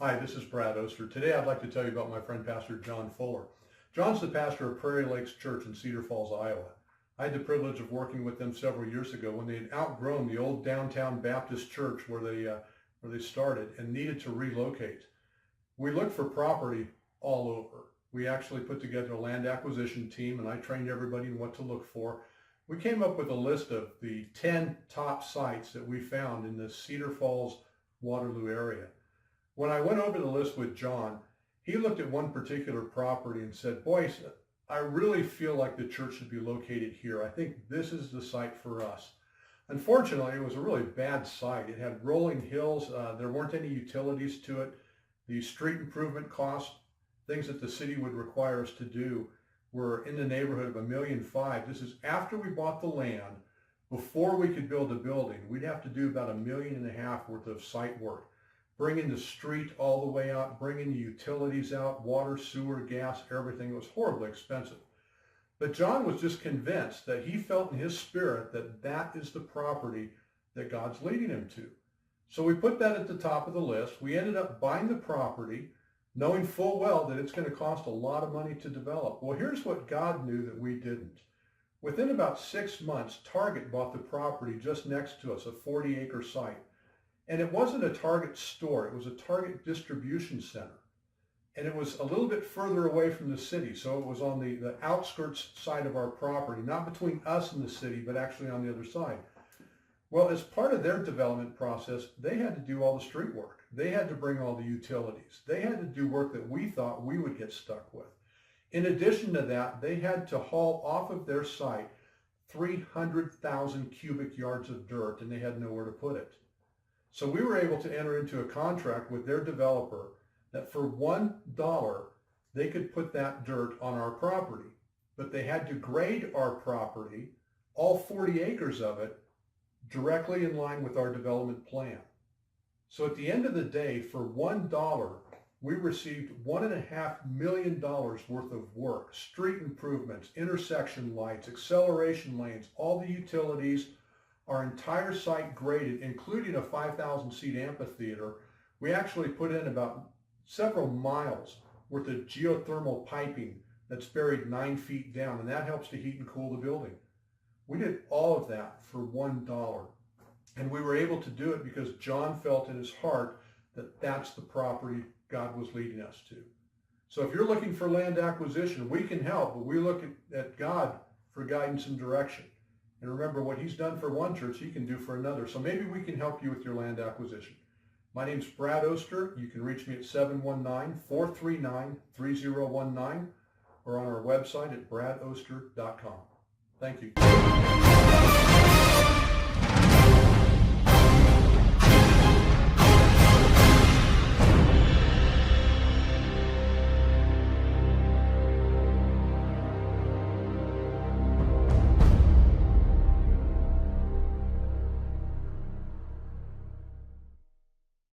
Hi, this is Brad Oaster. Today I'd like to tell you about my friend Pastor John Fuller. John's the pastor of Prairie Lakes Church in Cedar Falls, Iowa. I had the privilege of working with them several years ago when they had outgrown the old downtown Baptist church where they started and needed to relocate. We looked for property all over. We actually put together a land acquisition team, and I trained everybody in what to look for. We came up with a list of the 10 top sites that we found in the Cedar Falls, Waterloo area. When I went over the list with John, he looked at one particular property and said, "Boyce, I really feel like the church should be located here. I think this is the site for us." Unfortunately, it was a really bad site. It had rolling hills. There weren't any utilities to it. The street improvement costs, things that the city would require us to do, were in the neighborhood of $1.5 million. This is after we bought the land. Before we could build a building, we'd have to do about $1.5 million worth of site work. Bringing the street all the way out, bringing the utilities out, water, sewer, gas, everything. It was horribly expensive. But John was just convinced that he felt in his spirit that that is the property that God's leading him to. So we put that at the top of the list. We ended up buying the property, knowing full well that it's going to cost a lot of money to develop. Well, here's what God knew that we didn't. Within about 6 months, Target bought the property just next to us, a 40-acre site. And it wasn't a Target store, it was a Target distribution center. And it was a little bit further away from the city, so it was on the outskirts side of our property, not between us and the city, but actually on the other side. Well, as part of their development process, they had to do all the street work. They had to bring all the utilities. They had to do work that we thought we would get stuck with. In addition to that, they had to haul off of their site 300,000 cubic yards of dirt, and they had nowhere to put it. So we were able to enter into a contract with their developer that for $1, they could put that dirt on our property. But they had to grade our property, all 40 acres of it, directly in line with our development plan. So at the end of the day, for $1, we received $1.5 million worth of work, street improvements, intersection lights, acceleration lanes, all the utilities, our entire site graded, including a 5,000-seat amphitheater. We actually put in about several miles worth of geothermal piping that's buried 9 feet down, and that helps to heat and cool the building. We did all of that for $1. And we were able to do it because John felt in his heart that that's the property God was leading us to. So if you're looking for land acquisition, we can help, but we look at God for guidance and direction. And remember, what he's done for one church, he can do for another. So maybe we can help you with your land acquisition. My name's Brad Oaster. You can reach me at 719-439-3019 or on our website at bradoaster.com. Thank you.